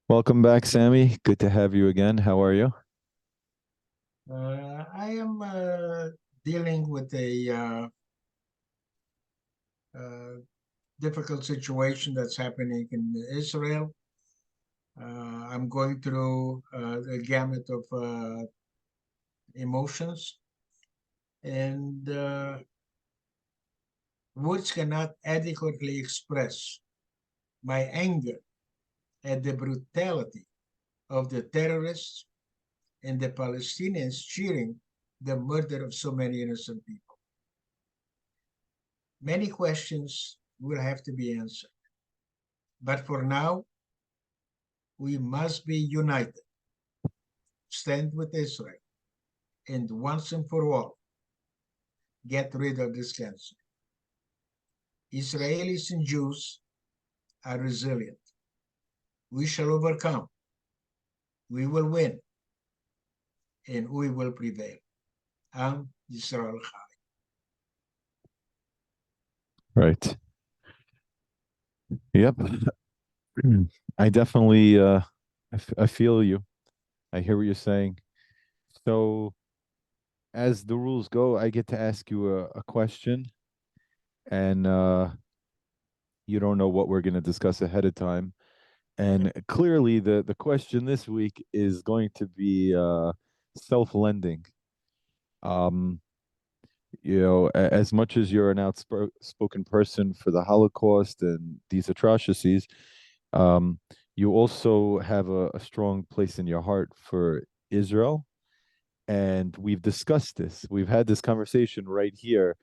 Welcome back, Sammy. Good to have you again. How are you? I am dealing with a uh, difficult situation that's happening in Israel. I'm going through the gamut of emotions, and words cannot adequately express my anger at the brutality of the terrorists and the Palestinians cheering the murder of so many innocent people. Many questions will have to be answered. But for now, we must be united, stand with Israel, and once and for all, get rid of this cancer. Israelis and Jews are resilient. We shall overcome. We will win, and we will prevail. Am Yisrael Chai. Right. Yep. I definitely I feel you. I hear what you're saying. So, as the rules go, I get to ask you a question, and you don't know what we're going to discuss ahead of time. And clearly, the question this week is going to be self-lending. Um, as much as you're an outspoken person for the Holocaust and these atrocities, um, you also have a strong place in your heart for Israel. And we've discussed this. We've had this conversation right here.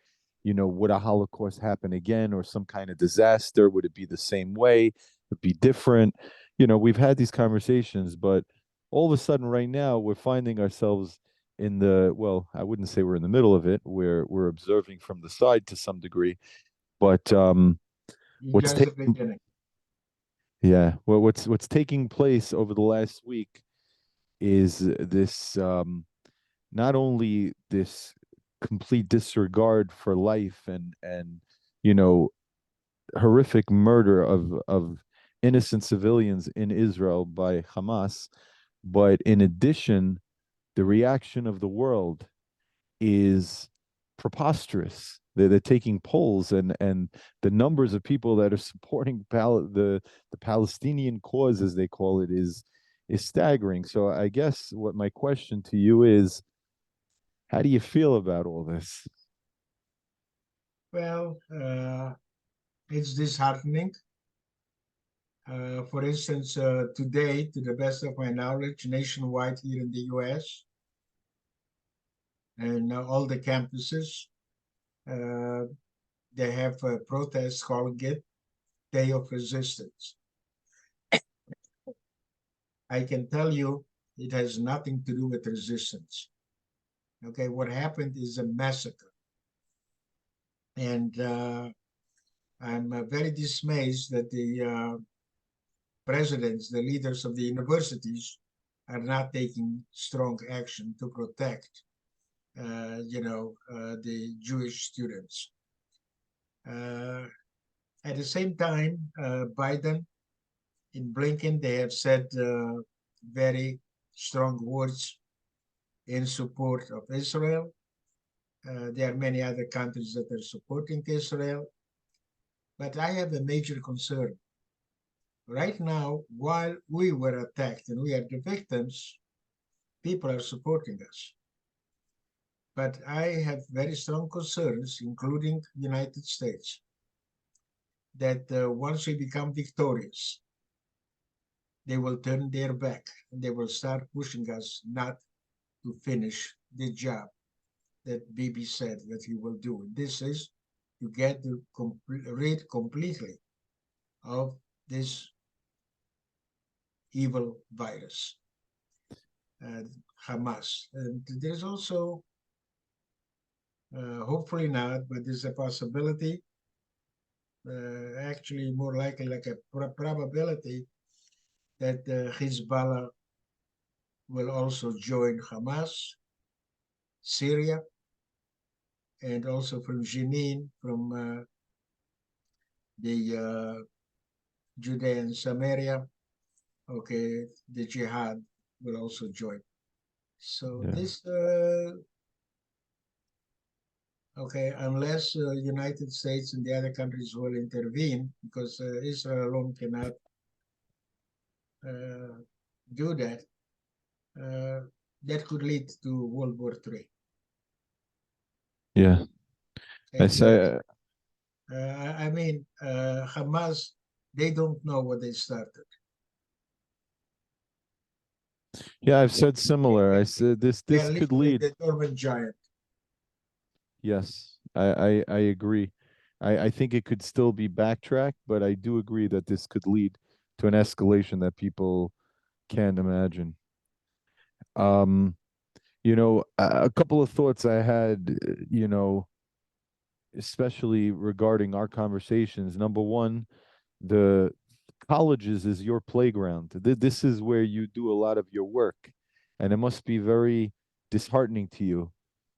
Would a Holocaust happen again or some kind of disaster? Would it be the same way? Would it be different? We've had these conversations, but all of a sudden, right now, we're finding ourselves well, I wouldn't say we're in the middle of it. We're observing from the side to some degree, but what's Just the taking beginning. yeah, well, what's taking place over the last week is this not only this complete disregard for life and you know horrific murder of innocent civilians in Israel by Hamas, but in addition, the reaction of the world is preposterous. They're taking polls, and the numbers of people that are supporting the Palestinian cause, as they call it, is staggering. So I guess what my question to you is, how do you feel about all this? Well, it's disheartening. For instance, today, to the best of my knowledge, nationwide here in the US and all the campuses, uh, they have a protest called Get Day of Resistance. I can tell you it has nothing to do with resistance. Okay, what happened is a massacre. And I'm very dismayed that the presidents, the leaders of the universities, are not taking strong action to protect, the Jewish students. Uh, at the same time, Biden in Blinken, they have said very strong words in support of Israel. There are many other countries that are supporting Israel, but I have a major concern. Right now, while we were attacked and we are the victims, people are supporting us. But I have very strong concerns, including the United States, that once we become victorious, they will turn their back and they will start pushing us not to finish the job that Bibi said that he will do. This is to get rid completely of this evil virus, uh, Hamas. And there's also, hopefully not, but there's a possibility, actually more likely like a probability that Hezbollah will also join Hamas, Syria, and also from Jenin, from the Judea and Samaria, okay, the jihad will also join. So Yeah. this, okay, unless United States and the other countries will intervene, because Israel alone cannot uh, do that, uh, that could lead to World War III. Yeah. I And say, I mean, Hamas, they don't know what they started. yeah, I've They, said similar. I said they this are could literally lead. the dormant giant. Yes, I agree. I think it could still be backtracked, but I do agree that this could lead to an escalation that people can't imagine. Um, a couple of thoughts I had, especially regarding our conversations. Number one, the colleges is your playground. This is where you do a lot of your work, and it must be very disheartening to you,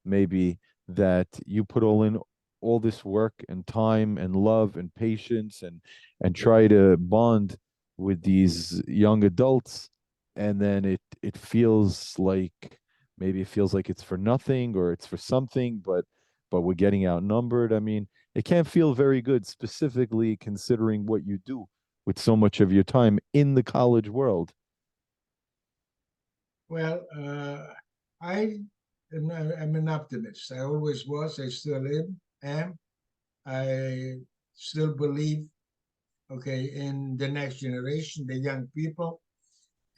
maybe, that you put all this work and time and love and patience and try to bond with these young adults, and then it feels like maybe it feels like it's for nothing or it's for something, but we're getting outnumbered. I mean, it can't feel very good, specifically considering what you do with so much of your time in the college world. Well, I am an optimist. I always was. I still am. I still believe, okay, in the next generation, the young people,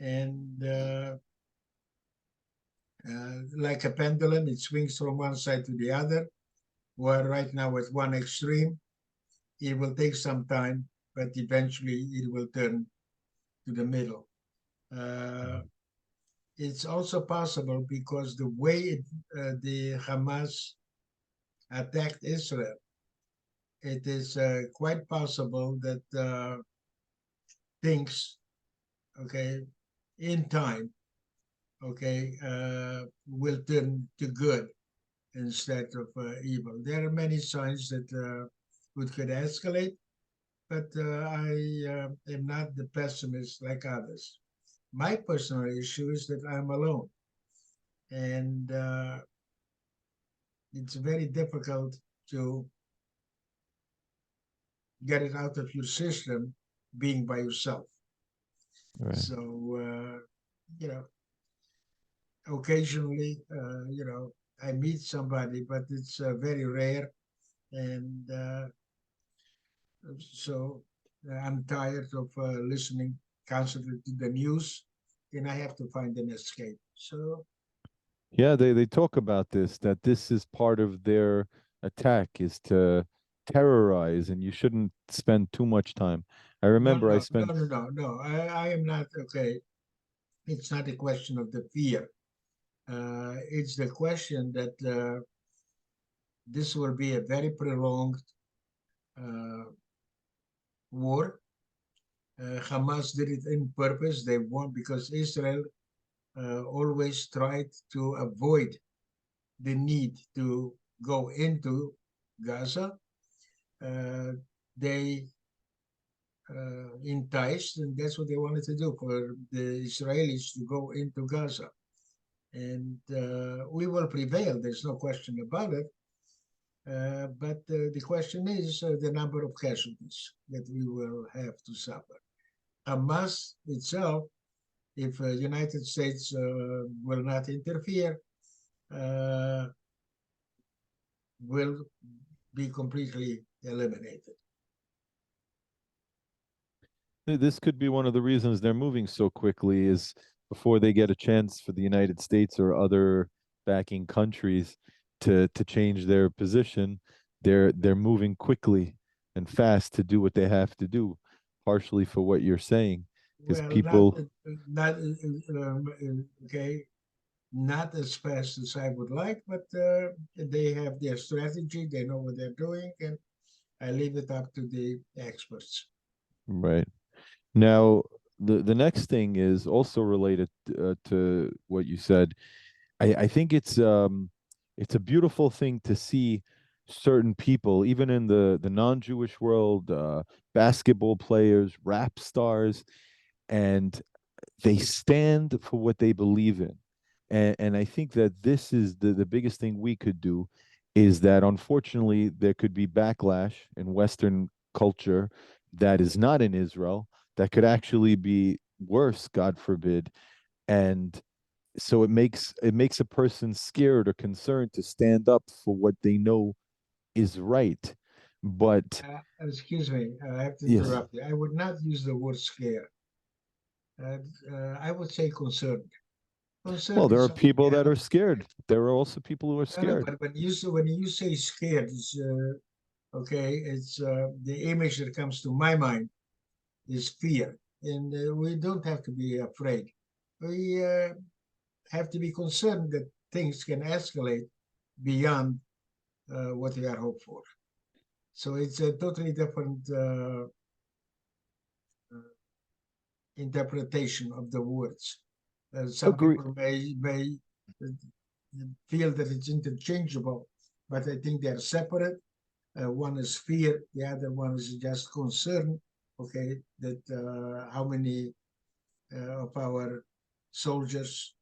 and like a pendulum, it swings from one side to the other. We're right now at one extreme. It will take some time, but eventually it will turn to the middle. Uh, it's also possible because the way the Hamas attacked Israel, it is quite possible that things, okay, in time, okay, will turn to good instead of evil. There are many signs that it could escalate, but I am not the pessimist like others. My personal issue is that I'm alone, and it's very difficult to get it out of your system being by yourself. Right. So, you know, occasionally, I meet somebody, but it's very rare. And so I'm tired of listening constantly to the news, and I have to find an escape. So, Yeah, they talk about this, that this is part of their attack is to terrorize, and you shouldn't spend too much time. I no, remember I no, no, spent no, no, no. I am not okay. It's not a question of the fear. It's the question that this will be a very prolonged uh, war. Hamas did it in purpose. They want because Israel always tried to avoid the need to go into Gaza. Uh, they enticed, and that's what they wanted to do for the Israelis to go into Gaza. And we will prevail. There's no question about it. But the question is the number of casualties that we will have to suffer. Hamas itself, if United States will not interfere, uh, will be completely eliminated. this could be one of the reasons they're moving so quickly is before they get a chance for the United States or other backing countries to change their position, they're moving quickly and fast to do what they have to do, partially for what you're saying, because Well, not people, not okay, not as fast as I would like, but they have their strategy. They know what they're doing, and I leave it up to the experts. right. Now, the next thing is also related to what you said. I think it's a beautiful thing to see certain people, even in the non-Jewish world, basketball players, rap stars, and they stand for what they believe in. And I think that this is the biggest thing we could do, is that unfortunately there could be backlash in Western culture that is not in Israel, that could actually be worse, God forbid. And so it makes a person scared or concerned to stand up for what they know is right. But Excuse me, I have to yes, interrupt you. I would not use the word scare. Uh, I would say concerned. well, Concerned there is are something people that else. are scared. There are also people who are No, no, scared. but when you say scared, it's okay. It's the image that comes to my mind is fear, and we don't have to be afraid. We have to be concerned that things can escalate beyond what we are hoped for. So it's a totally different interpretation of the words. Some Agree. people may feel that it's interchangeable, but I think they're separate. One is fear, the other one is just concern. Okay, that how many of our soldiers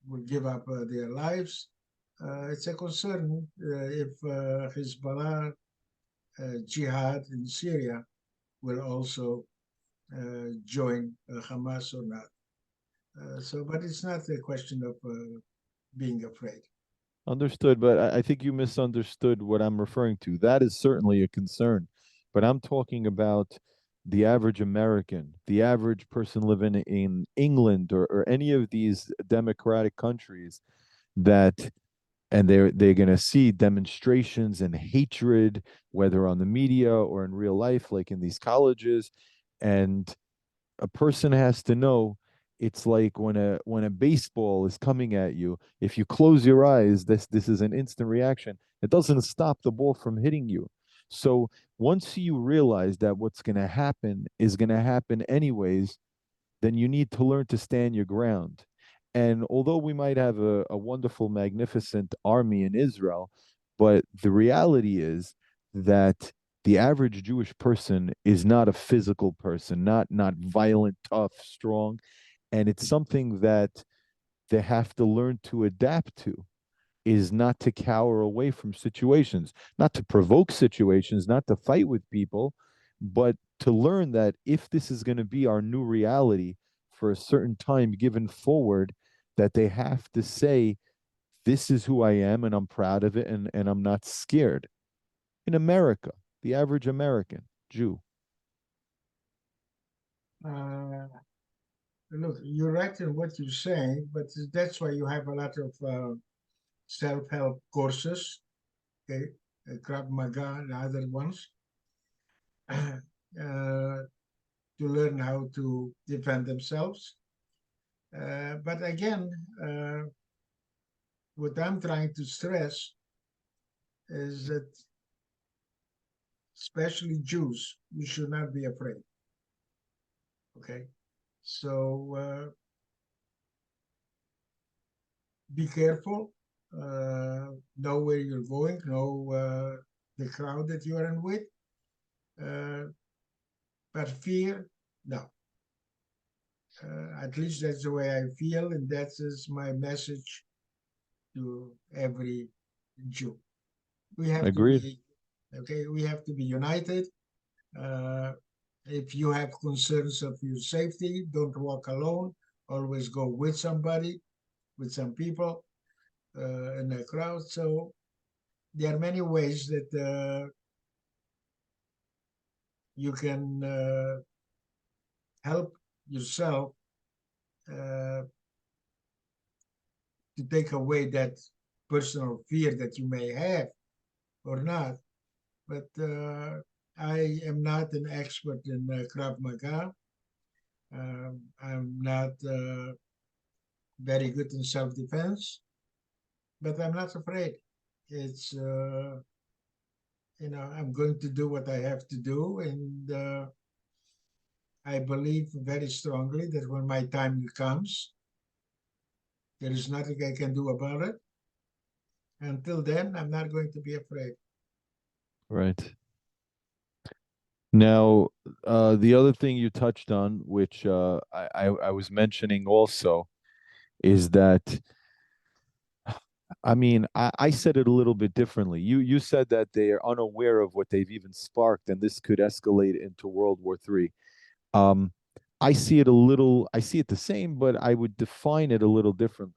will give up their lives. It's a concern if Hezbollah jihad in Syria will also join Hamas or not. But it's not a question of being afraid. Understood, but I think you misunderstood what I'm referring to. That is certainly a concern, but I'm talking about the average American, the average person living in England or any of these democratic countries that, and they're going to see demonstrations and hatred, whether on the media or in real life, like in these colleges, and a person has to know, it's like when a baseball is coming at you, if you close your eyes, this is an instant reaction. It doesn't stop the ball from hitting you. So once you realize that what's going to happen is going to happen anyways, then you need to learn to stand your ground. And although we might have a wonderful, magnificent army in Israel, but the reality is that the average Jewish person is not a physical person, not violent, tough, strong, and it's something that they have to learn to adapt to, is not to cower away from situations, not to provoke situations, not to fight with people, but to learn that if this is going to be our new reality for a certain time given forward, that they have to say, this is who I am and I'm proud of it, and I'm not scared. In America, the average American Jew. Uh, Look, you're right in what you're saying, but that's why you have a lot of self-help courses, okay, Krav Maga and other ones, to learn how to defend themselves. But again, what I'm trying to stress is that, especially Jews, you should not be afraid. Okay, so be careful. Know where you're going. Know the crowd that you are in with. Uh, but fear, no. At least that's the way I feel, and that is my message to every Jew. We have to Agreed. be okay. We have to be united. Uh, if you have concerns of your safety, don't walk alone. Always go with somebody, with some people in a crowd. So there are many ways that you can help yourself uh, to take away that personal fear that you may have or not. But I am not an expert in Krav Maga. I'm not very good in self defense, but I'm not afraid. It's, I'm going to do what I have to do. And I believe very strongly that when my time comes, there is nothing I can do about it. Until then, I'm not going to be afraid. Right. Now, the other thing you touched on, which I was mentioning also, is that I mean, I said it a little bit differently. You said that they are unaware of what they've even sparked, and this could escalate into World War III. Um, I see it the same, but I would define it a little differently.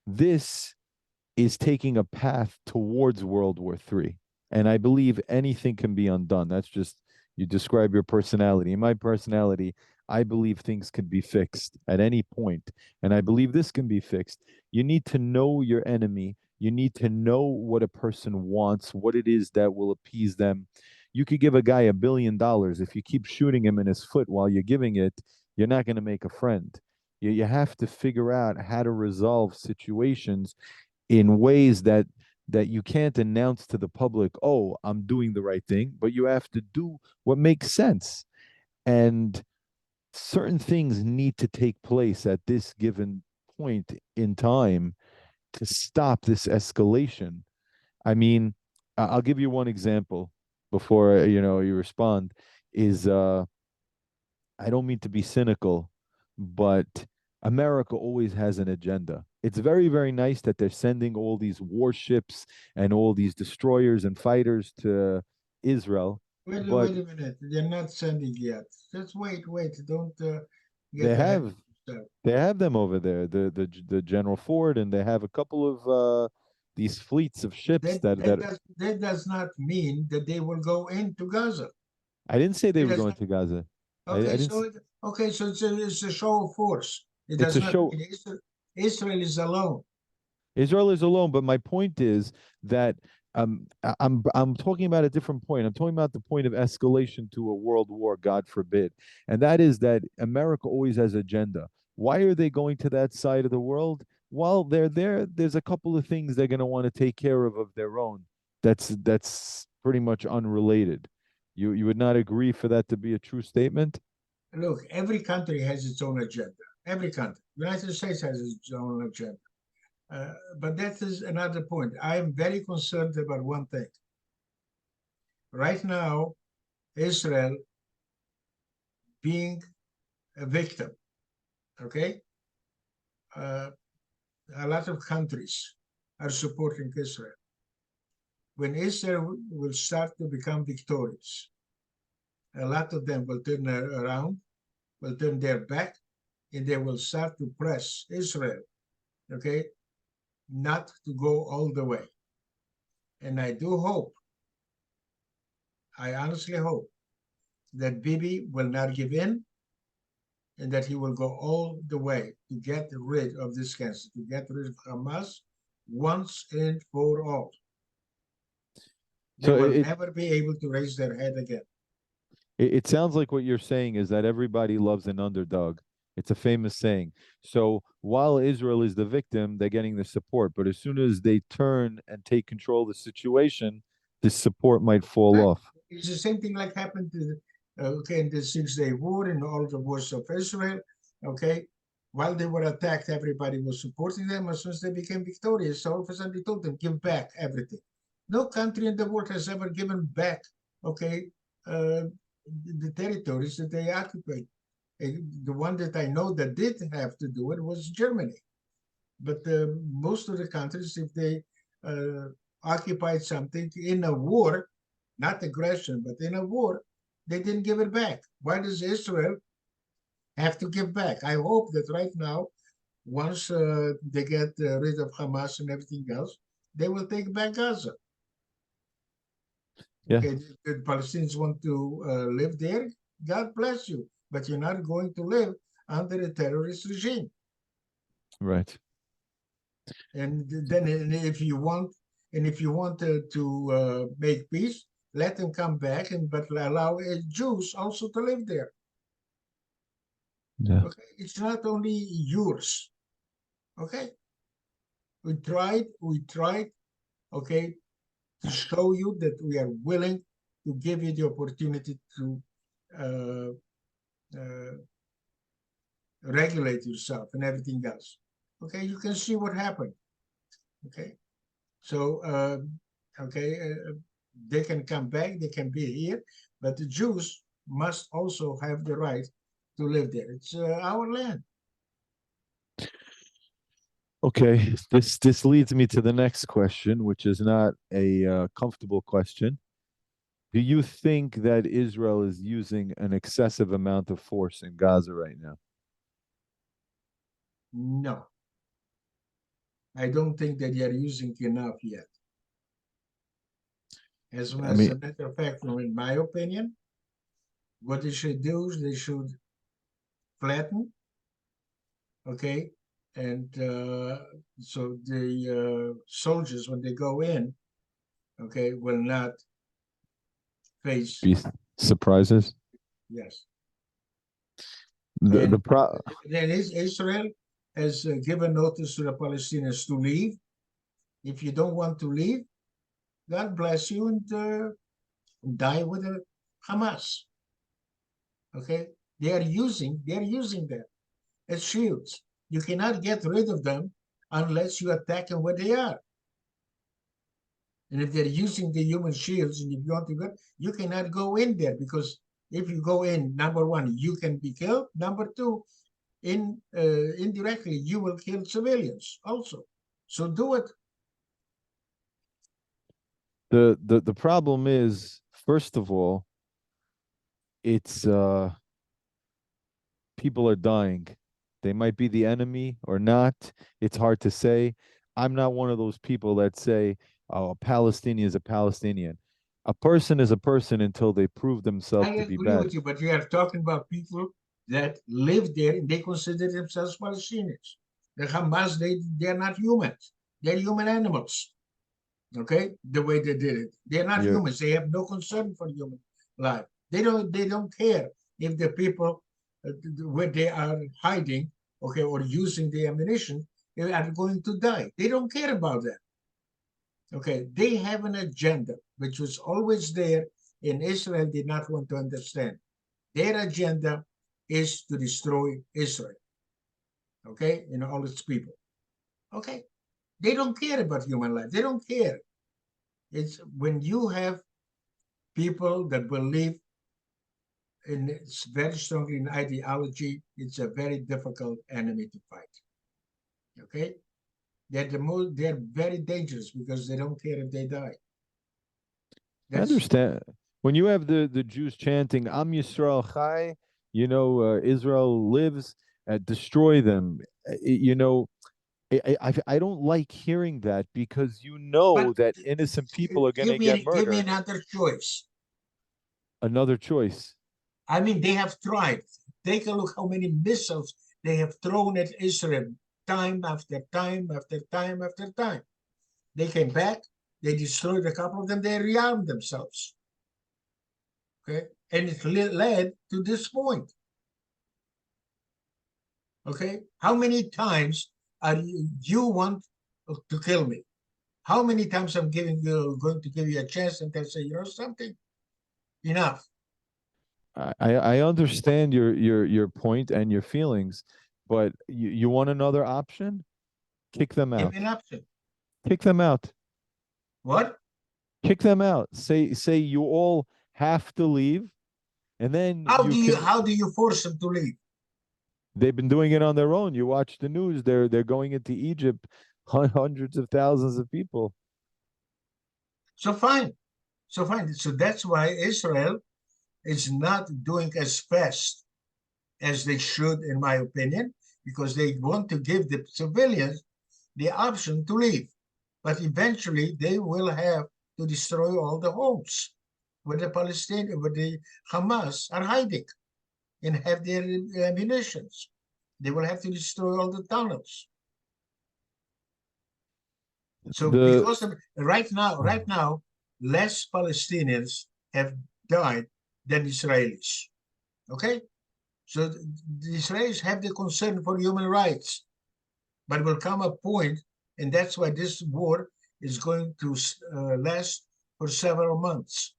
This is taking a path towards World War III. And I believe anything can be undone. That's just, you describe your personality. In my personality, I believe things can be fixed at any point, and I believe this can be fixed. You need to know your enemy. You need to know what a person wants, what it is that will appease them. You could give a guy $1 billion. If you keep shooting him in his foot while you're giving it, you're not going to make a friend. You have to figure out how to resolve situations in ways that you can't announce to the public, oh, I'm doing the right thing, but you have to do what makes sense. And certain things need to take place at this given point in time to stop this escalation. I mean, I'll give you one example before you respond. Is I don't mean to be cynical, but America always has an agenda. It's very, very nice that they're sending all these warships and all these destroyers and fighters to Israel, but Wait a minute. They're not sending yet. Just wait. Don't they get ahead have of yourself. they have them over there, the General Ford, and they have a couple of these fleets of ships That does not mean that they will go into Gaza. I didn't say they It were does going not. to Gaza. I Okay, didn't. so it's a show of force. It It's does a not show. mean Israel is alone. Israel is alone, but my point is that I'm talking about a different point. I'm talking about the point of escalation to a world war, God forbid, and that is that America always has agenda. Why are they going to that side of the world? While they're there, there's a couple of things they're going to want to take care of their own. That's pretty much unrelated. You would not agree for that to be a true statement? Look, every country has its own agenda. Every country. The United States has its own agenda. But that is another point. I am very concerned about one thing. Right now, Israel being a victim, okay? Uh, a lot of countries are supporting Israel. When Israel will start to become victorious, a lot of them will turn around, will turn their back, and they will start to press Israel, okay, not to go all the way. And I do hope, I honestly hope that Bibi will not give in and that he will go all the way to get rid of this cancer, to get rid of Hamas once and for all. They So will never be able to raise their head again. it sounds like what you're saying is that everybody loves an underdog. It's a famous saying. So while Israel is the victim, they're getting the support. But as soon as they turn and take control of the situation, this support might fall Right? off. It's the same thing like happened to okay, in the Six-Day War and all the wars of Israel. Okay, while they were attacked, everybody was supporting them. As soon as they became victorious, all of a sudden they told them, give back everything. No country in the world has ever given back, okay, uh, the territories that they occupied. The one that I know that did have to do it was Germany. But most of the countries, if they occupied something in a war, not aggression, but in a war, they didn't give it back. Why does Israel have to give back? I hope that right now, once they get rid of Hamas and everything else, they will take back Gaza. Yeah, Okay, the Palestinians want to live there. God bless you, but you're not going to live under a terrorist regime. right. And then, if you want to make peace, let them come back, and but allow Jews also to live there. Yeah. Okay, it's not only yours. Okay, we tried. Okay, to show you that we are willing to give you the opportunity to uh, uh, regulate yourself and everything else. Okay, you can see what happened. Okay, so okay, they can come back, they can be here, but the Jews must also have the right to live there. It's our land. Okay, this leads me to the next question, which is not a comfortable question. Do you think that Israel is using an excessive amount of force in Gaza right now? No, I don't think that they are using enough yet. As I a mean, matter of fact, in my opinion, what they should do is they should flatten, okay, and so the soldiers, when they go in, okay, will not face, be surprises. yes. The And pro then Israel has given notice to the Palestinians to leave. If you don't want to leave, God bless you and die with the Hamas. Okay, they are using that as shields. You cannot get rid of them unless you attack them where they are. And if they're using the human shields and if you want to go, you cannot go in there because if you go in, number one, you can be killed. Number two, indirectly, you will kill civilians also. So do it. the problem is, first of all, it's people are dying. They might be the enemy or not. It's hard to say. I'm not one of those people that say, oh, a Palestinian is a Palestinian. A person is a person until they prove I themselves to be agree bad. with you, but you are talking about people that live there and they consider themselves Palestinians. The Hamas, they're not humans. They're human animals. Okay, the way they did it. They're not You're humans. They have no concern for human life. They don't care if the people where they are hiding, okay, or using the ammunition, they are going to die. They don't care about that. Okay, they have an agenda which was always there, and Israel did not want to understand. Their agenda is to destroy Israel. Okay, and all its people. Okay, they don't care about human life. They don't care. It's when you have people that believe in it's very strongly in ideology, it's a very difficult enemy to fight. Okay? They're very dangerous because they don't care if they die. I That's understand. When you have the Jews chanting Am Yisrael Chai, Israel lives, destroy them. You know, I don't like hearing that because you but know that innocent people are going to get give me murdered. another choice. Another choice. I mean, they have tried. Take a look how many missiles they have thrown at Israel time after time after time after time. They came back, they destroyed a couple of them, they rearmed themselves. Okay, and it led to this point. Okay, how many times are you want to kill me? How many times I'm going to give you a chance and they'll say, you know something, enough. I understand your point and your feelings, but you want another option? Kick them Give me out. an option. Kick them out. What? Kick them out. Say you all have to leave, and then you can. How do you force them to leave? They've been doing it on their own. You watch the news; they're going into Egypt, hundreds of thousands of people. So fine. So fine. So that's why Israel is not doing as fast as they should, in my opinion, because they want to give the civilians the option to leave. But eventually, they will have to destroy all the homes where the Palestinians, where the Hamas are hiding and have their munitions. They will have to destroy all the tunnels. So The because of right now, less Palestinians have died than Israelis. Okay, so the Israelis have the concern for human rights, but will come a point, and that's why this war is going to last for several months.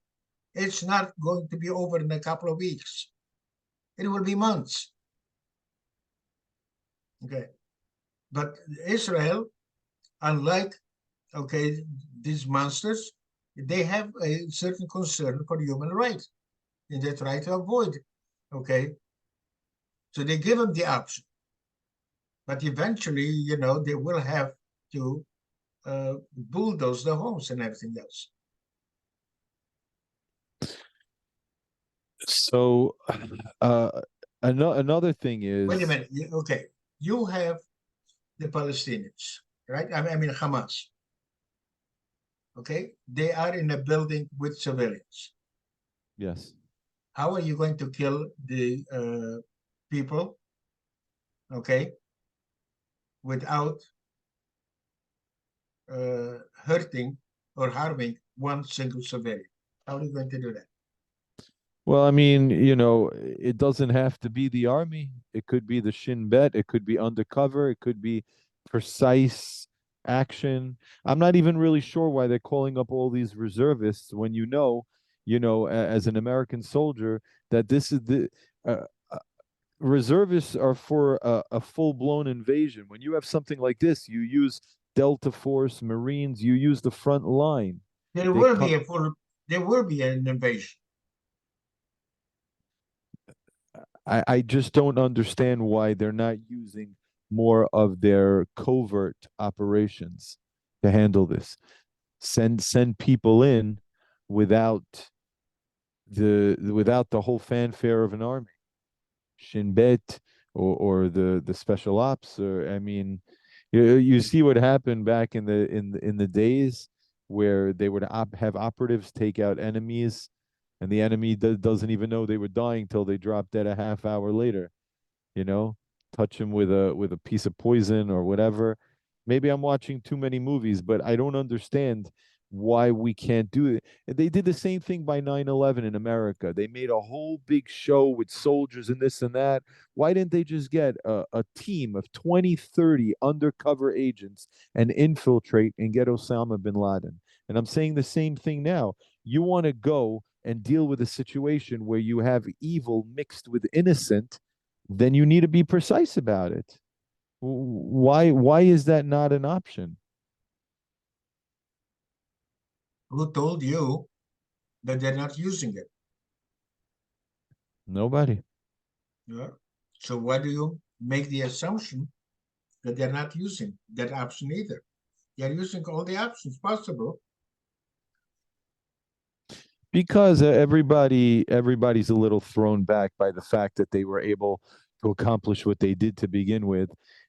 It's not going to be over in a couple of weeks. It will be months. Okay, but Israel, unlike okay these monsters, they have a certain concern for human rights. and they try to avoid it. Okay, so they give them the option, but eventually, they will have to bulldoze the homes and everything else. So, another thing Wait a is, minute. Okay, you have the Palestinians, right? I mean Hamas. Okay, they are in a building with civilians. yes. How are you going to kill the people? Okay, without hurting or harming one single civilian. How are you going to do that? Well, I mean, it doesn't have to be the army. It could be the Shin Bet. It could be undercover. It could be precise action. I'm not even really sure why they're calling up all these reservists when as an American soldier, that this is uh, uh, reservists are for a full-blown invasion. When you have something like this, you use Delta Force, Marines, you use the front line. There They will come. be there will be an invasion. I just don't understand why they're not using more of their covert operations to handle this. Send people in without the whole fanfare of an army. Shin Bet or the special ops, or I mean, you see what happened back in the days where they would have operatives take out enemies, and the enemy doesn't even know they were dying till they dropped dead a half hour later. you know, touch him with a piece of poison or whatever. Maybe I'm watching too many movies, but I don't understand why we can't do it. They did the same thing by 9/11 in America. They made a whole big show with soldiers and this and that. Why didn't they just get a team of 20, 30 undercover agents and infiltrate and get Osama bin Laden? And I'm saying the same thing now. You want to go and deal with a situation where you have evil mixed with innocent, then you need to be precise about it. Why is that not an option? Who told you that they're not using it? Nobody. Yeah. So why do you make the assumption that they're not using that option either? They're using all the options possible. Because everybody's a little thrown back by the fact that they were able to accomplish what they did to begin with,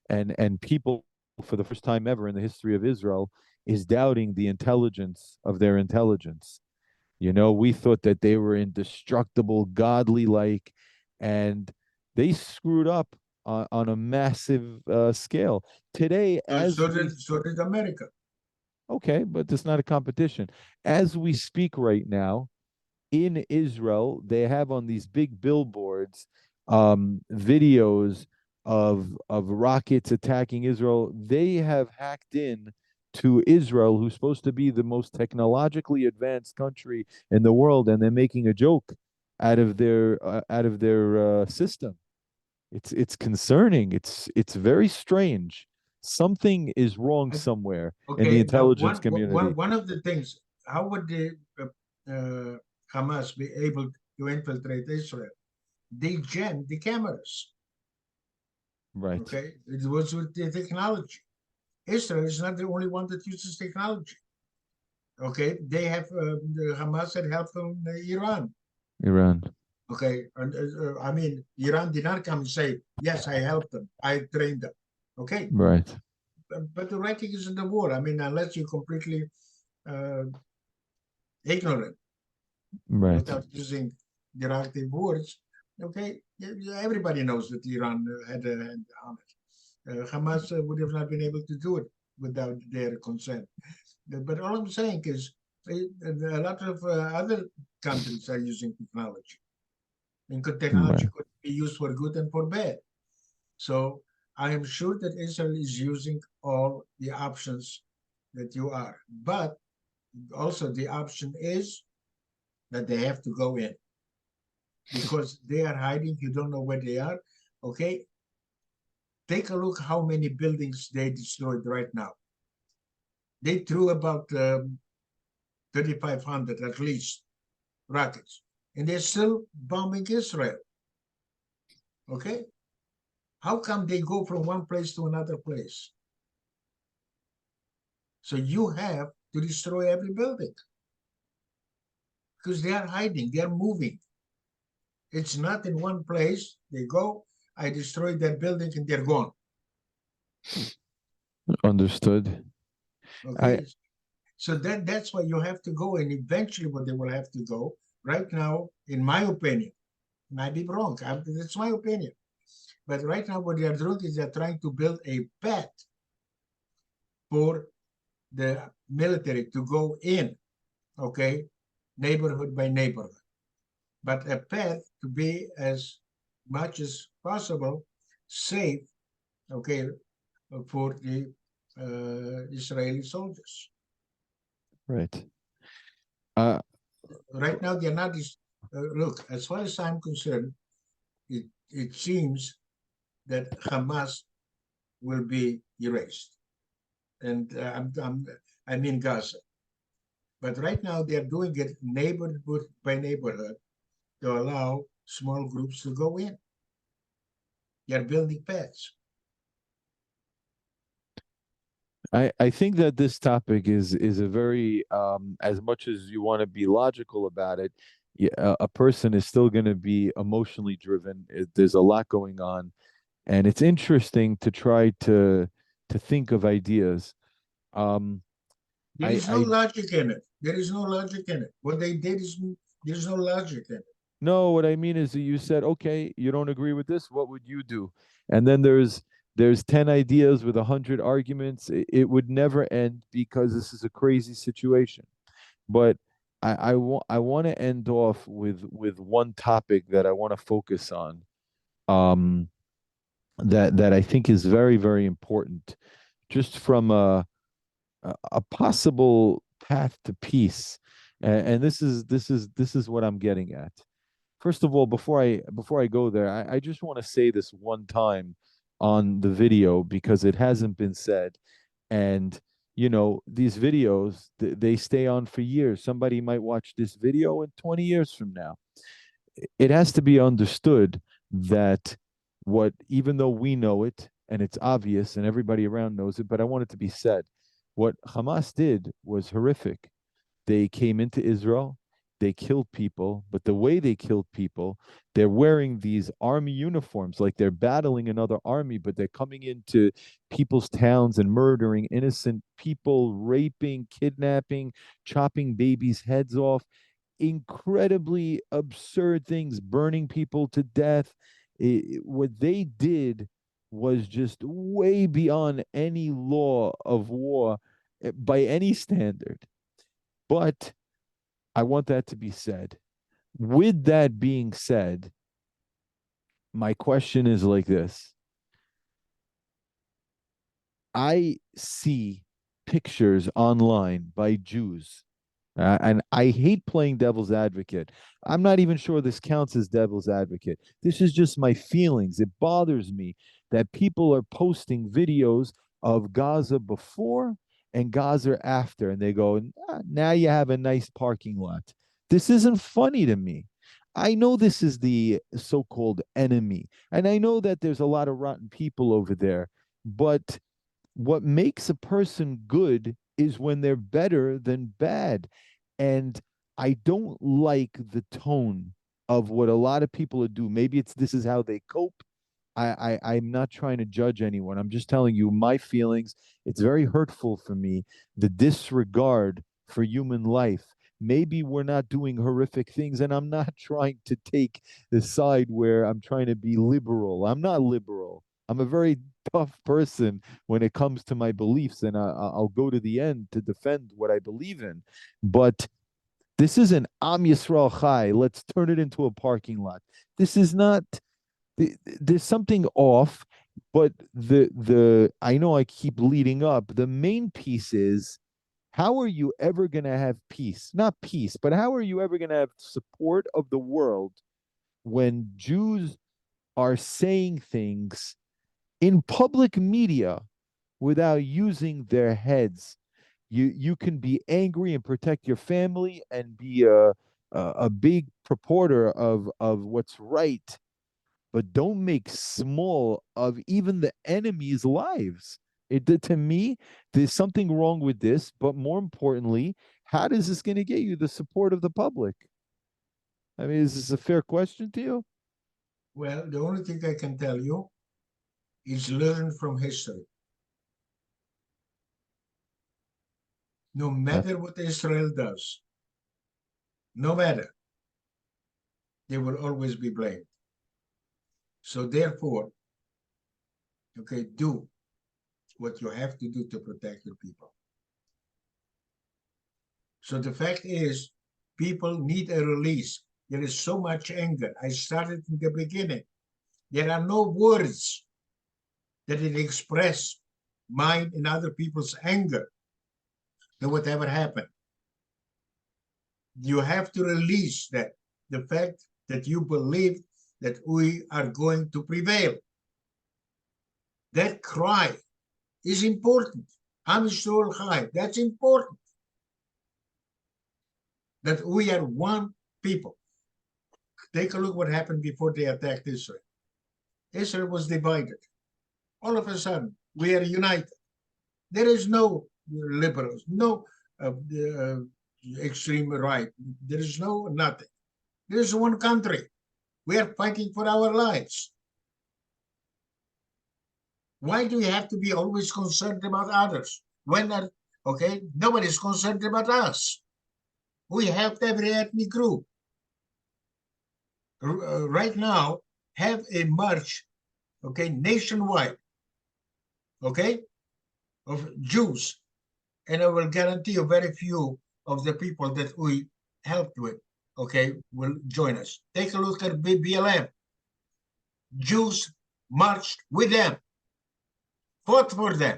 and people for the first time ever in the history of Israel is doubting the intelligence of their intelligence. We thought that they were indestructible, godly like, and they screwed up on a massive scale. Today, So, as so we did so did America. okay, but it's not a competition. As we speak right now, in Israel, they have on these big billboards videos of rockets attacking Israel. They have hacked in to Israel, who's supposed to be the most technologically advanced country in the world, and they're making a joke out of their system. It's concerning. It's very strange. Something is wrong somewhere in the Okay, now intelligence community. one of the things, how would the Hamas be able to infiltrate Israel? They jammed the cameras. Right, Okay, it was with the technology. Israel is not the only one that uses technology. Okay, they have the Hamas had help from Iran. Iran. Okay, and I mean, Iran did not come and say, "Yes, I helped them, I trained them." Okay, Right, but the writing is in the wall. I mean, unless you're completely uh, ignorant right, without using derogatory words, okay, everybody knows that Iran had a hand on it. Hamas would have not been able to do it without their consent. But all I'm saying is a lot of other countries are using technology, and technology right. could be used for good and for bad. So I am sure that Israel is using all the options that you are. But also the option is that they have to go in because they are hiding. You don't know where they are. Okay. Take a look how many buildings they destroyed right now. They threw about 3,500 at least rockets. and they're still bombing Israel. Okay? How come they go from one place to another place? So you have to destroy every building because they are hiding, they are moving. It's not in one place. They go, I destroy that building, and they're gone. Understood. I Okay? So that's why you have to go, and eventually what they will have to go. Right now, in my opinion, might be wrong. That's my opinion. But right now, what they are doing is they're trying to build a path for the military to go in, okay, neighborhood by neighborhood, but a path to be as much as possible safe, okay, for the Israeli soldiers. right. Uh, Right now, they're not. Look, as far as I'm concerned, it seems that Hamas will be erased, and I mean Gaza. But right now, they're doing it neighborhood by neighborhood to allow small groups to go in. They're building paths. I think that this topic is a very as much as you want to be logical about it, yeah, a person is still going to be emotionally driven. There's a lot going on, and it's interesting to try to think of ideas. Um, There I is no I logic in it. There is no logic in it. What they did is there's no logic in it. No, what I mean is that you said, okay, you don't agree with this. What would you do? And then there's 10 ideas with 100 arguments. It would never end because this is a crazy situation. But I want to end off with one topic that I want to focus on. Um, that I think is very, very important, just from a possible path to peace. And this is what I'm getting at. First of all, before I go there, I just want to say this one time on the video because it hasn't been said. And these videos they stay on for years. Somebody might watch this video in 20 years from now. It has to be understood that what even though we know it and it's obvious and everybody around knows it, but I want it to be said. What Hamas did was horrific. They came into Israel, they killed people, but the way they killed people, they're wearing these army uniforms, like they're battling another army, but they're coming into people's towns and murdering innocent people, raping, kidnapping, chopping babies' heads off, incredibly absurd things, burning people to death. What they did was just way beyond any law of war by any standard. But I want that to be said. With that being said, my question is like this. I see pictures online by Jews, and I hate playing devil's advocate. I'm not even sure this counts as devil's advocate. This is just my feelings. It bothers me that people are posting videos of Gaza before and Gaza after, and they go, now you have a nice parking lot. This isn't funny to me. I know this is the so called enemy, and I know that there's a lot of rotten people over there, but what makes a person good is when they're better than bad. And I don't like the tone of what a lot of people do. Maybe it's this is how they cope. I'm not trying to judge anyone. I'm just telling you my feelings. It's very hurtful for me, the disregard for human life. Maybe we're not doing horrific things, and I'm not trying to take the side where I'm trying to be liberal. I'm not liberal. I'm a very tough person when it comes to my beliefs, and I'll go to the end to defend what I believe in. But this isn't Am Yisrael Chai. Let's turn it into a parking lot. This is not. There's something off, but the I know I keep leading up. The main piece is how are you ever going to have peace? Not peace, but how are you ever going to have support of the world when Jews are saying things in public media without using their heads? You can be angry and protect your family and be a big purporter of what's right, but don't make small of even the enemy's lives. To me, there's something wrong with this, but more importantly, how does this going to get you the support of the public? I mean, is this a fair question to you? Well, the only thing I can tell you is learn from history. No That matter what Israel does, no matter, they will always be blamed. So therefore, okay, do what you have to do to protect your people. So the fact is, people need a release. There is so much anger. I started in the beginning. There are no words that it express mine and other people's anger than whatever happened. You have to release that, the fact that you believe that we are going to prevail. That cry is important. Am Yisrael Chai, that's important. That we are one people. Take a look what happened before they attacked Israel. Israel was divided. All of a sudden, we are united. There is no liberals, no extreme right. There is no nothing. There is one country. We are fighting for our lives. Why do we have to be always concerned about others? When are, okay, nobody's concerned about us. We helped every ethnic group. Right now, have a march, okay, nationwide, okay, of Jews, and I will guarantee you very few of the people that we helped with, okay, will join us. Take a look at BLM. Jews marched with them, fought for them,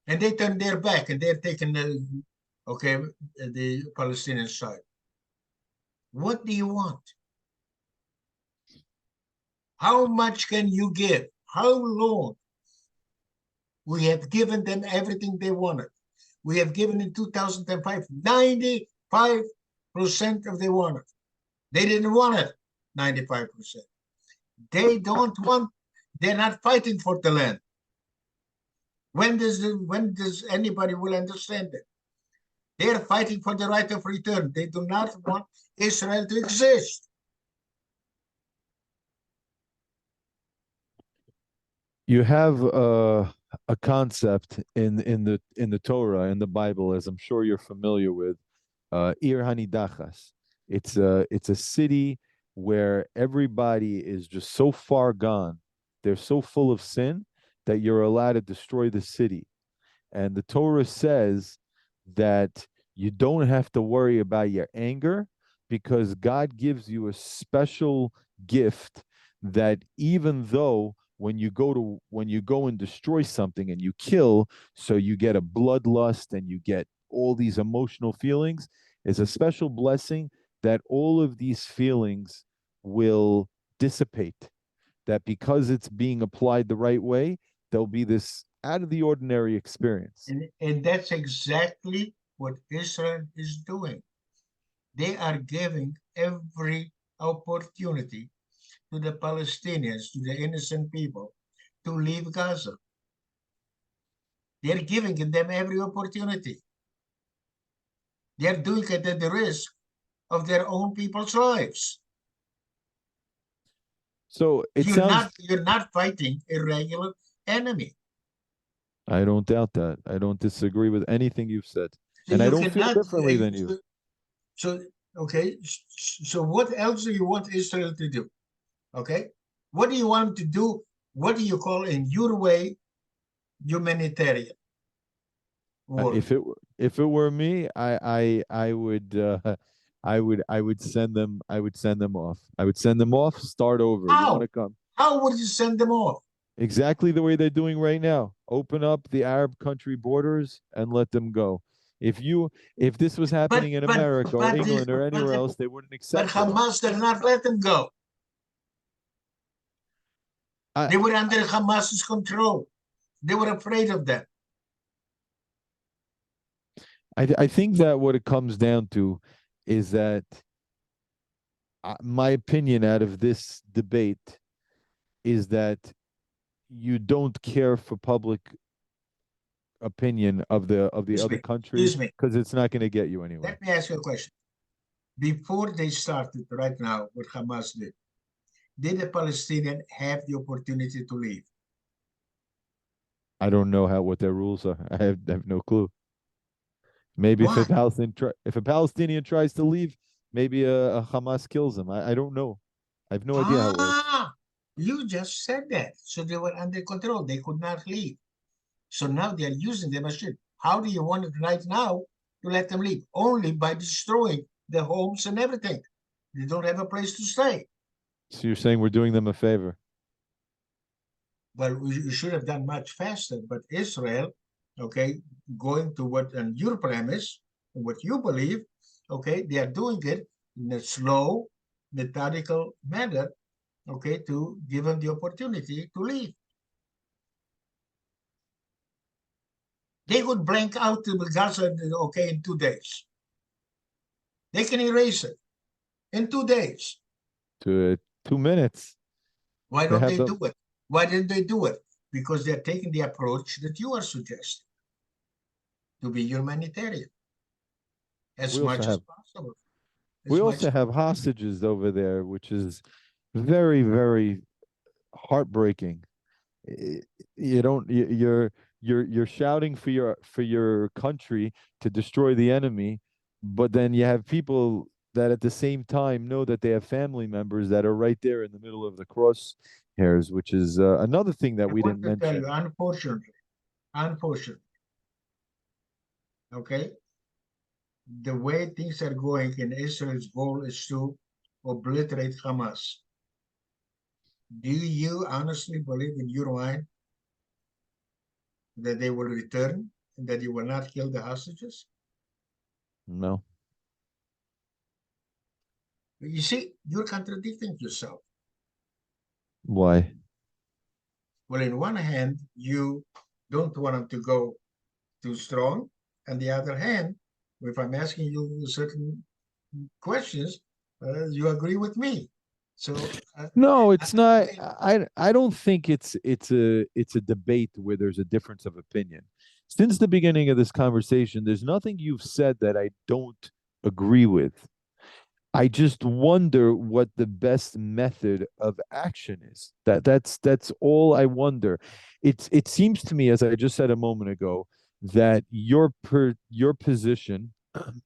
and they turned their back and they're taking the Palestinian side. What do you want? How much can you give? How long? We have given them everything they wanted. We have given in 2005 95% of they wanted. They didn't want it, 95%. They don't want, they're not fighting for the land. When does anybody will understand it? They're fighting for the right of return. They do not want Israel to exist. you have a concept in the Torah, in the Bible, as I'm sure you're familiar with, Ir Hanidachas. It's a city where everybody is just so far gone. They're so full of sin that you're allowed to destroy the city. And the Torah says that you don't have to worry about your anger because God gives you a special gift that even though when you go and destroy something and you kill, so you get a bloodlust and you get all these emotional feelings, is a special blessing that all of these feelings will dissipate. That because it's being applied the right way, there'll be this out of the ordinary experience. And that's exactly what Israel is doing. They are giving every opportunity to the Palestinians, to the innocent people, to leave Gaza. They're giving them every opportunity. They're doing it at the risk of their own people's lives. So it You're sounds, not fighting a regular enemy. I don't doubt that. I don't disagree with anything you've said. So And I you don't feel cannot. differently than you. So okay. So what else do you want Israel to do? Okay. What do you want to do? What do you call in your way humanitarian work? If it were me, I would I would send them off. I would send them off, start over. You want How? to come? How would you send them off? Exactly the way they're doing right now. Open up the Arab country borders and let them go. If this was But happening in but America or but this England or anywhere else, they wouldn't but accept it. Hamas did not let them go. I They were under Hamas's control. They were afraid of them. I think that what it comes down to is that my opinion out of this debate is that you don't care for public opinion of the Excuse other me. country Excuse me. because it's not going to get you anywhere. Let me ask you a question. Before they started right now, what Hamas did the Palestinian have the opportunity to leave? I don't know how what their rules are. I have no clue. Maybe Why? if a Palestinian tries to leave, maybe a Hamas kills him. I don't know. I have no idea how it works. Ah, you just said that. So they were under control. They could not leave. So now they are using the machine. How do you want it right now to let them leave? Only by destroying the homes and everything. They don't have a place to stay. So you're saying we're doing them a favor? Well, we should have done much faster. But Israel, okay, going to what and your premise, what you believe, okay, they are doing it in a slow, methodical manner, okay, to give them the opportunity to leave. They could blank out the Gaza, okay, in 2 days. They can erase it in 2 days. To 2 minutes, Why they don't have they the. do it? Why didn't they do it? Because they're taking the approach that you are suggesting to be humanitarian as We also much as have possible. we As also much. have hostages over there, which is very very heartbreaking. You don't you're shouting for your country to destroy the enemy, but then you have people that at the same time know that they have family members that are right there in the middle of the crosshairs, which is another thing that I we want didn't to tell mention. you, unfortunately, okay, the way things are going in Israel's goal is to obliterate Hamas. Do you honestly believe in your mind that they will return and that you will not kill the hostages? No, You see, you're contradicting yourself. why? Well, in one hand, you don't want them to go too strong. On the other hand, if I'm asking you certain questions, you agree with me. So No, I, it's not. I, I don't think it's a debate where there's a difference of opinion. Since the beginning of this conversation, there's nothing you've said that I don't agree with. I just wonder what the best method of action is. That's all I wonder. It seems to me, as I just said a moment ago, that your position,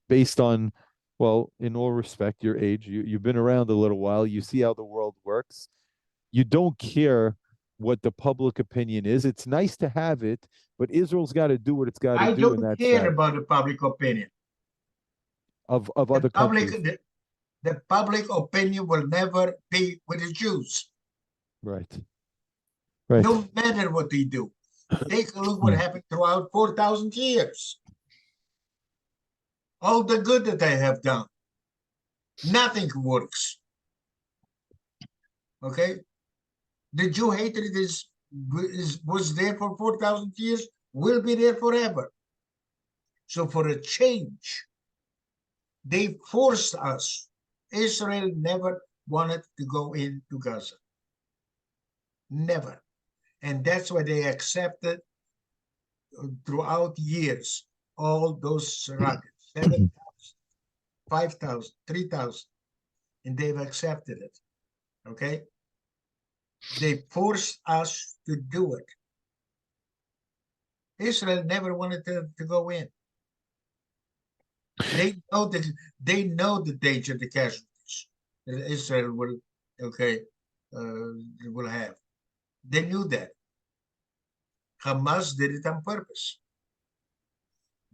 based on, well, in all respect, your age, you've been around a little while, you see how the world works. You don't care what the public opinion is. It's nice to have it, but Israel's got to do what it's got to I do, and don't that's care that about the public opinion. of The other public, countries. the public opinion will never be with the Jews, Right. Right. no matter what they do. Take a look what happened throughout 4,000 years. All the good that they have done, nothing works. Okay, the Jew hatred was there for 4,000 years, will be there forever. So for a change, they forced us. Israel never wanted to go into Gaza, never, and that's why they accepted throughout years all those rockets, 7,000, 5,000, 3,000, and they've accepted it. Okay, they forced us to do it. Israel never wanted to go in. They know that the danger, the casualties that Israel will okay will have. They knew that. Hamas did it on purpose.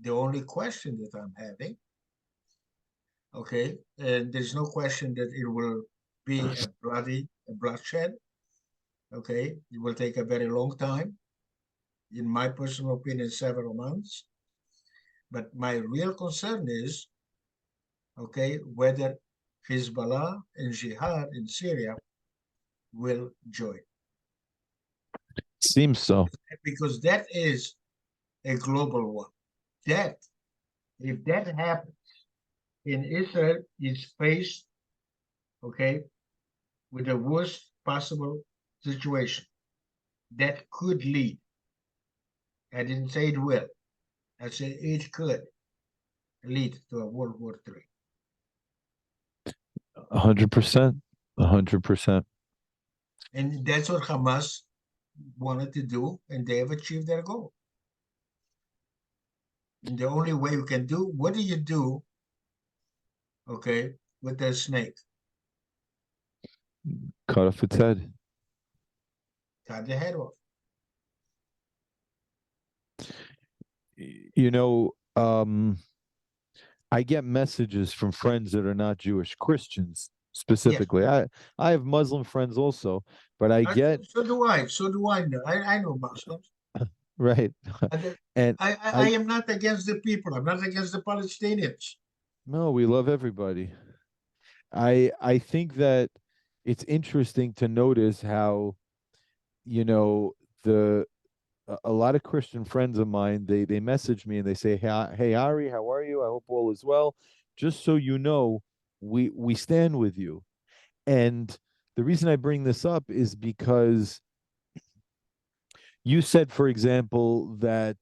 The only question that I'm having, okay, and there's no question that it will be a bloodshed. Okay, it will take a very long time. In my personal opinion, several months. But my real concern is, okay, whether Hezbollah and Jihad in Syria will join. Seems so. Because that is a global one. That, if that happens, in Israel is faced, okay, with the worst possible situation that could lead. I didn't say it will. I said it could lead to a World War III. 100%. 100%. And that's what Hamas wanted to do, and they have achieved their goal. And the only way you can do, what do you do, okay, with the snake? Cut off its head. Cut the head off. You know, I get messages from friends that are not Jewish, Christians Yes. specifically. I have Muslim friends also, but I get So do I. So do I know. I know Muslims. right. And And I I am not against the people. I'm not against the Palestinians. no, we love everybody. I think that it's interesting to notice how, you know, the a lot of Christian friends of mine, they message me and they say, hey Ari, how are you? I hope all is well. Just so you know, we stand with you. And the reason I bring this up is because you said, for example, that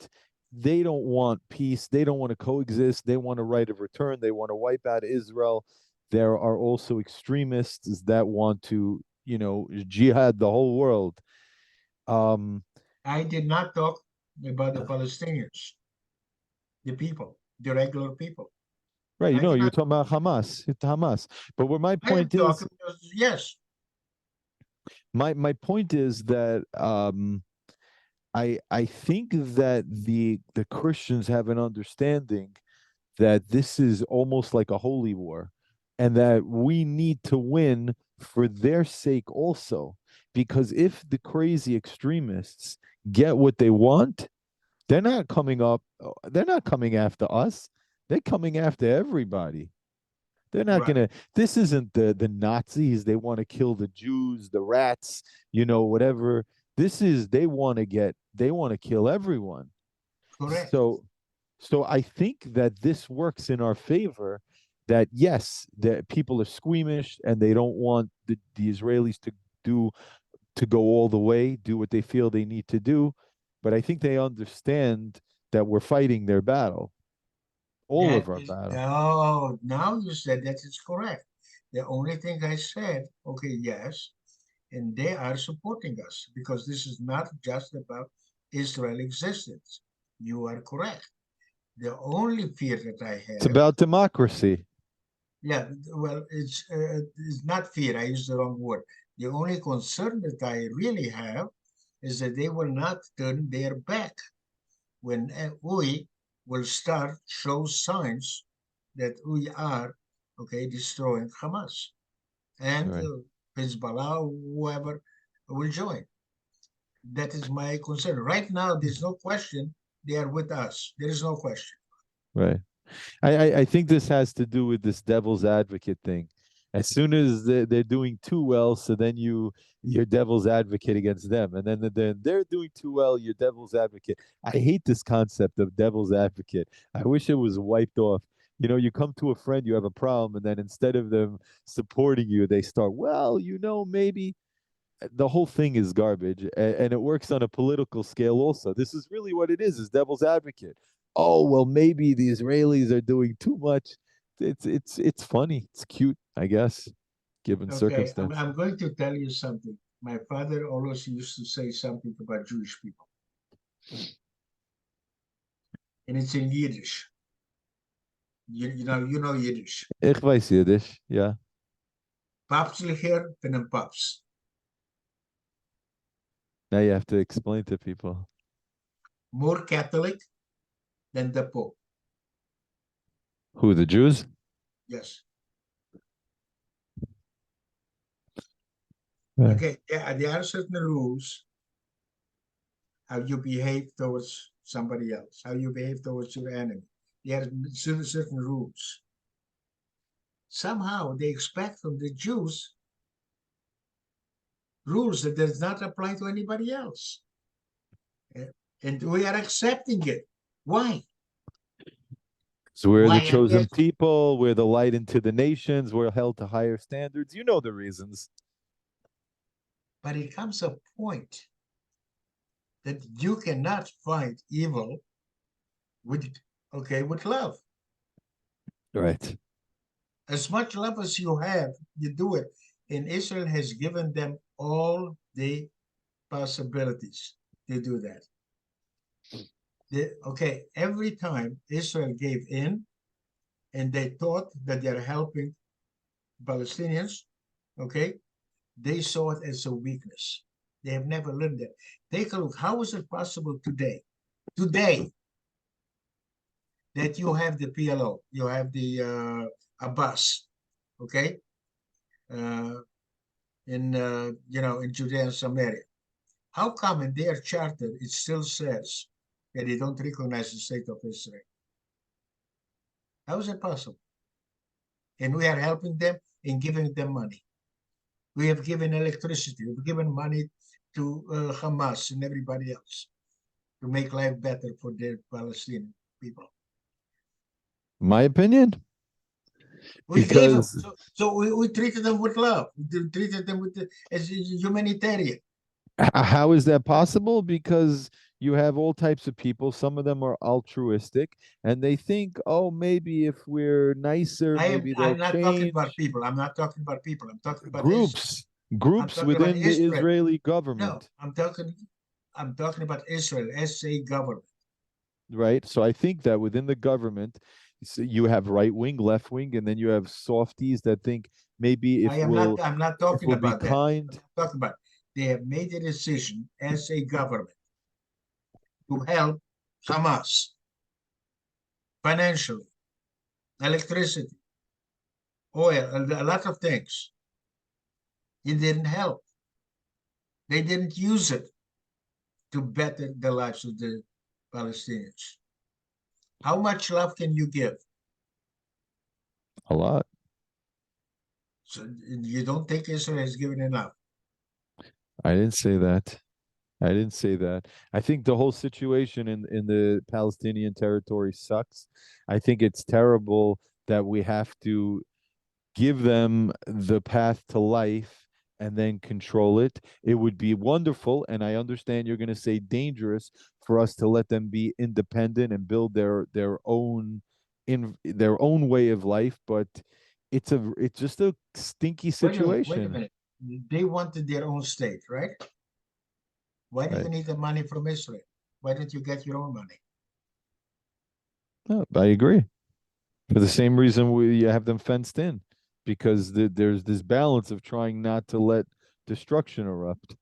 they don't want peace, they don't want to coexist, they want a right of return, they want to wipe out Israel. There are also extremists that want to, jihad the whole world. Um, I did not talk about the Palestinians, the people, the regular people. right, I did you were not. talking about Hamas, it's Hamas. But what my I am point is, talking. Yes, my point is that I think that the Christians have an understanding that this is almost like a holy war and that we need to win for their sake also. Because if the crazy extremists get what they want, they're not coming after us. They're coming after everybody. They're not right, gonna. This isn't the Nazis. They want to kill the Jews, the rats, whatever. This is they want to get. They want to kill everyone. correct. So I think that this works in our favor. That yes, that people are squeamish and they don't want the Israelis do to go all the way, do what they feel they need to do. But I think they understand that we're fighting their battle, all of That our is, battle. oh, now you said that is correct. The only thing I said, okay, yes, and they are supporting us because this is not just about Israel existence. You are correct. The only fear that I It's have, about democracy. yeah, well, it's not fear. I used the wrong word. The only concern that I really have is that they will not turn their back when we will start show signs that we are okay destroying Hamas and Right. Hezbollah, whoever will join. That is my concern. Right now, there's no question they are with us. There is no question. Right. I think this has to do with this devil's advocate thing. As soon as they're doing too well, so then you're devil's advocate against them, and then they're doing too well, you're devil's advocate. I hate this concept of devil's advocate. I wish it was wiped off. You come to a friend, you have a problem, and then instead of them supporting you, they start, well, maybe the whole thing is garbage, and it works on a political scale also. This is really what it is devil's advocate. Oh, well, maybe the Israelis are doing too much. It's funny, it's cute, I guess, given Okay, circumstance. I'm going to tell you something. My father always used to say something about Jewish people, and it's in Yiddish. You know Yiddish. Ich weiß Yiddish, yeah. Papslicher than a paps. Now you have to explain to people. More Catholic than the Pope. Who, the Jews? Yes. Right. Okay, yeah, there are certain rules how you behave towards somebody else, how you behave towards your enemy. There are certain rules. Somehow they expect from the Jews rules that does not apply to anybody else. And we are accepting it. Why? So we're the Why are chosen they? people, we're the light into the nations, we're held to higher standards. You know the reasons. But it comes a point that you cannot fight evil with with love. Right. As much love as you have, you do it. And Israel has given them all the possibilities to do that. Every time Israel gave in and they thought that they're helping Palestinians, okay, they saw it as a weakness. They have never learned that. Take a look. How is it possible today, that you have the PLO, you have the Abbas, okay, uh, in Judea and Samaria? How come in their charter it still says that they don't recognize the state of Israel? How is it possible? And we are helping them and giving them money. We have given electricity. We've given money to Hamas and everybody else to make life better for the Palestinian people. My opinion, We gave them, because so we treated them with love. We treated them as humanitarian. how is that possible? Because you have all types of people. Some of them are altruistic, and they think, oh, maybe if we're nicer, maybe I'm they'll not talking about change. people. I'm not talking about people. I'm talking about Israel. Groups, I'm groups talking about within the Israel. Israeli No, government, I'm talking about Israel as a government. right? So I think that within the government, you have right wing, left wing, and then you have softies that think maybe I'm not if talking we'll be about that. I'm kind. not talking about. They have made a decision as a government to help Hamas financially, electricity, oil, a lot of things. It didn't help. They didn't use it to better the lives of the Palestinians. How much love can you give? A lot. So you don't think Israel has given enough? I didn't say that. I didn't say that. I think the whole situation in the Palestinian territory sucks. I think it's terrible that we have to give them the path to life and then control it. It would be wonderful, and I understand you're going to say dangerous for us to let them be independent and build their own way of life, but it's just a stinky Wait a minute. Wait a situation. minute. They wanted their own state, right? Why do you Right. need the money from Israel? Why don't you get your own money? No, I agree. For the same reason we have them fenced in, because there's this balance of trying not to let destruction erupt.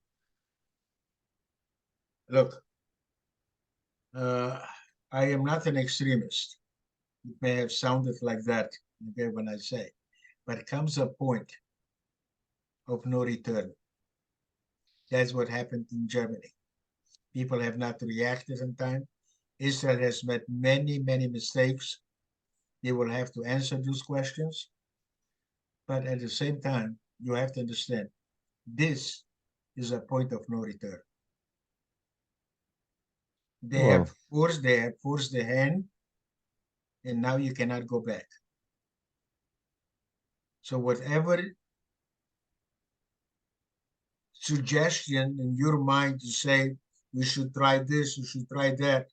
Look, uh, I am not an extremist. It may have sounded like that, okay, when I say, but comes a point of no return. That's what happened in Germany. People have not reacted in time. Israel has made many, many mistakes. They will have to answer those questions. But at the same time, you have to understand this is a point of no return. Well, They have forced the hand, and now you cannot go back. So whatever suggestion in your mind to say we should try this, we should try that,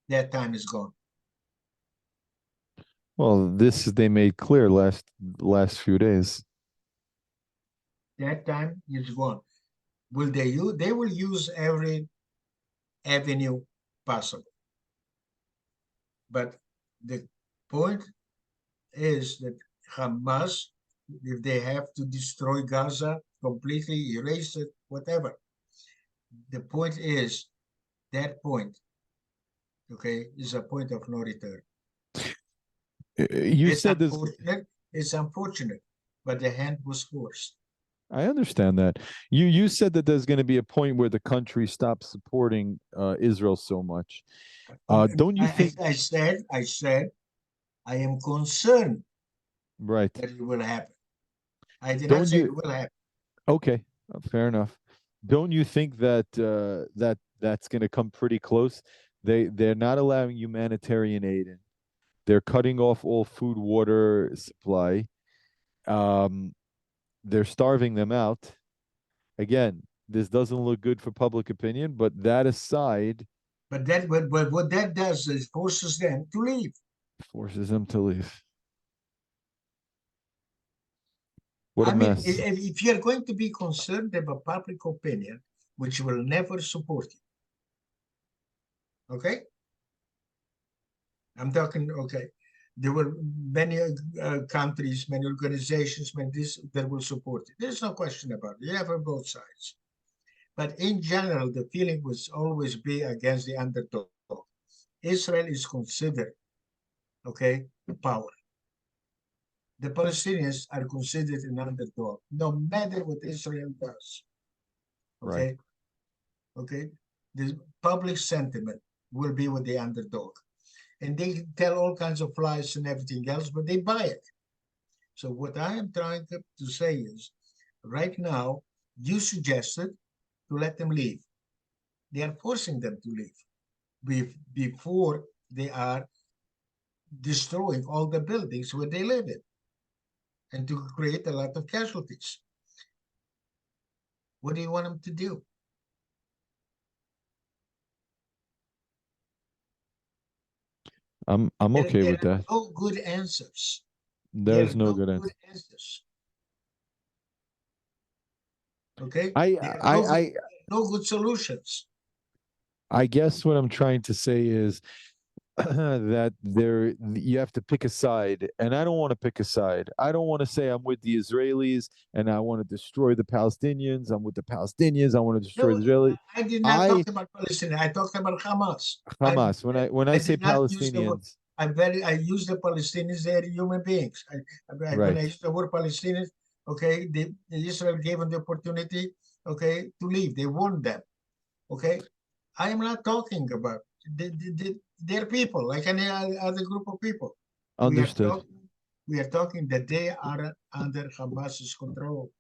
that time is gone. this they made clear last few days. That time is gone. Will they use? They will use every avenue possible. But the point is that Hamas, if they have to destroy Gaza completely, erase it, whatever, the point is that point, okay, is a point of no return. You It's said this. unfortunate. It's unfortunate, but the hand was forced. I understand that. You said that there's going to be a point where the country stops supporting Israel so much. Don't you think? I said, I am concerned Right. that it will happen. I did not Don't say you? it will happen. Okay, fair enough. Don't you think that that's going to come pretty close? They're not allowing humanitarian aid in. They're cutting off all food, water supply. Um, they're starving them out. Again, this doesn't look good for public opinion, but that aside, But that what that does is forces them to leave. forces them to leave. What a I mean, mess. if you're going to be concerned about public opinion, which will never support you, okay? I'm talking, okay. There were many countries, many organizations, many this that will support it. There's no question about it. You have on both sides. But in general, the feeling was always be against the underdog. Israel is considered, okay, power. The Palestinians are considered an underdog, no matter what Israel does. Right. Okay, okay. The public sentiment will be with the underdog, and they tell all kinds of lies and everything else, but they buy it. So what I am trying to say is, right now, you suggested to let them leave. They are forcing them to leave before they are destroying all the buildings where they live in and to create a lot of casualties. What do you want them to do? I'm okay There with are that. no good answers. There There's are no no good good answer. answers. Okay? I There are I I no good solutions. I guess what I'm trying to say is that there you have to pick a side, and I don't want to pick a side. I don't want to say I'm with the Israelis and I want to destroy the Palestinians. I'm with the Palestinians. I want to destroy No, the Israelis. I did not I talk about Palestine. I talked about Hamas. Hamas. When I I say did not use the word. Palestinians, I use the Palestinians. They are human beings. When I right? use the word Palestinians, okay, Israel gave them the opportunity, okay, to leave. They warned them, okay. I am not talking about their people like any other group of people. We are Understood. talking. We are talking that they are under Hamas's control.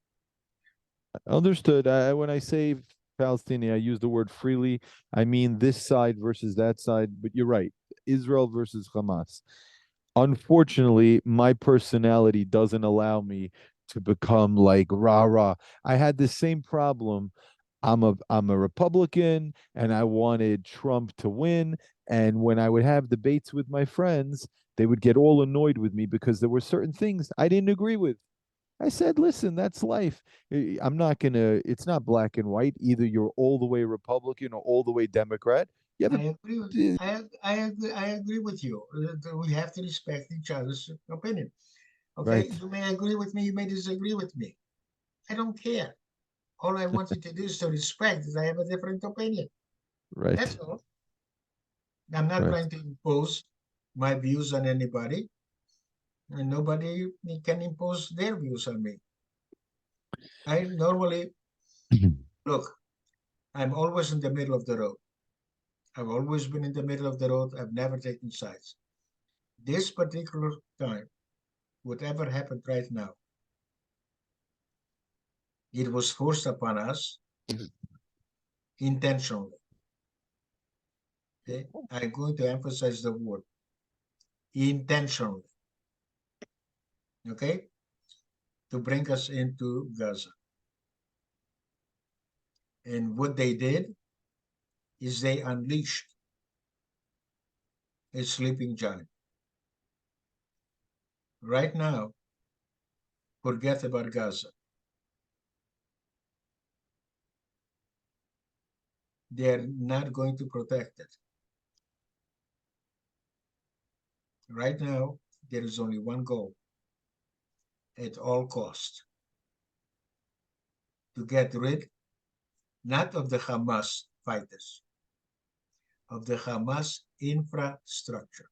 Understood. When I say Palestinian, I use the word freely. I mean this side versus that side. But you're right. Israel versus Hamas. Unfortunately, my personality doesn't allow me to become like rah rah. I had the same problem. I'm a Republican and I wanted Trump to win. And when I would have debates with my friends, they would get all annoyed with me because there were certain things I didn't agree with. I said, listen, that's life. I'm not gonna, it's not black and white. Either you're all the way Republican or all the way Democrat. You have I agree with a I agree with you. We have to respect each other's opinion. Okay, right, you may agree with me, you may disagree with me. I don't care. All I want you to do is to respect that I have a different opinion. That's right, all. I'm not right. trying to impose my views on anybody, and nobody can impose their views on me. I normally look, I'm always in the middle of the road. I've always been in the middle of the road. I've never taken sides. This particular time, whatever happened right now, it was forced upon us intentionally. Okay, I'm going to emphasize the word intentionally. Okay, to bring us into Gaza. And what they did is they unleashed a sleeping giant. Right now, forget about Gaza. They're not going to protect it. Right now, there is only one goal at all cost to get rid not of the Hamas fighters, of the Hamas infrastructure.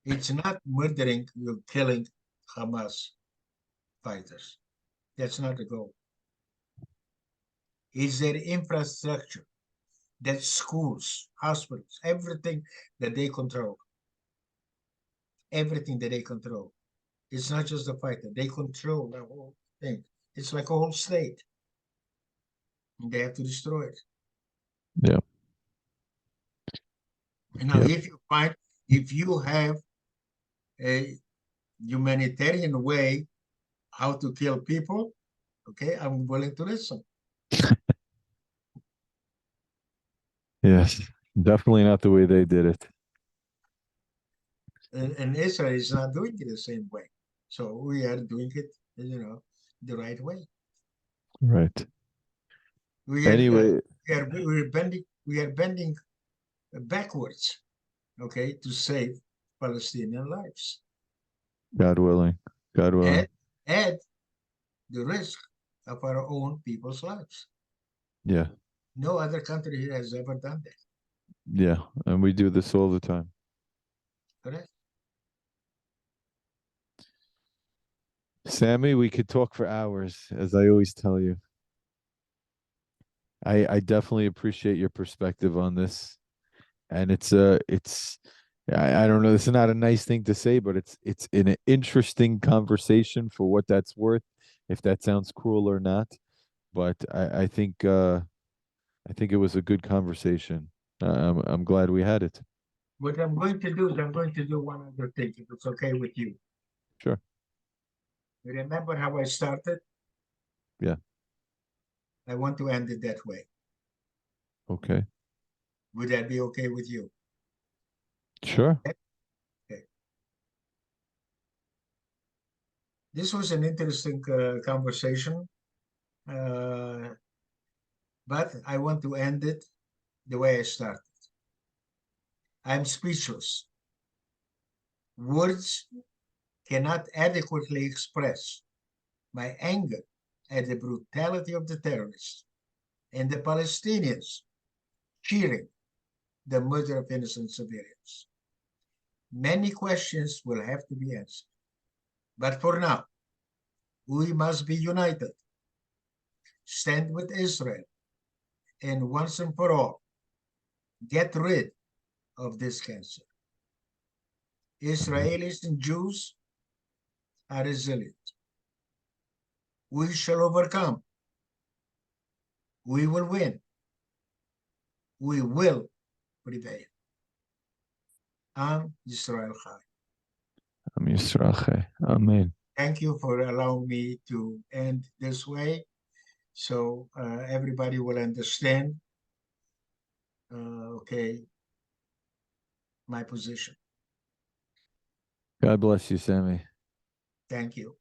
It's not murdering, you're killing Hamas fighters. That's not the goal. It's their infrastructure. That's schools, hospitals, everything that they control. Everything that they control. It's not just the fighter. They control the whole thing. It's like a whole state. and they have to destroy it. Yeah. And now, Yep. if you have a humanitarian way how to kill people, okay, I'm willing to listen. Yes. Definitely not the way they did it. And Israel is not doing it the same way. So we are doing it, the right way. Right. We are Anyway, we are bending backwards, okay, to save Palestinian lives God willing. God willing. at the risk of our own people's lives. Yeah. No other country has ever done that. Yeah. And we do this all the time. Correct? Sammy, we could talk for hours, as I always tell you. I definitely appreciate your perspective on this. And I don't know, this is not a nice thing to say, but it's an interesting conversation for what that's worth, if that sounds cruel or not. But I think it was a good conversation. I'm glad we had it. What I'm going to do is I'm going to do one other thing, if it's okay with you. Sure. You remember how I started? Yeah. I want to end it that way. Okay. Would that be okay with you? Sure. Okay. This was an interesting conversation, uh, but I want to end it the way I started. I'm speechless. Words cannot adequately express my anger at the brutality of the terrorists and the Palestinians cheering the murder of innocent civilians. Many questions will have to be answered. But for now, we must be united, stand with Israel, and once and for all, get rid of this cancer. Israelis and Jews are resilient. We shall overcome. We will win. We will prevail. Am Yisrael Chai. Am Yisrael. Amen. Thank you for allowing me to end this way so everybody will understand, okay, my position. God bless you, Sammy. Thank you.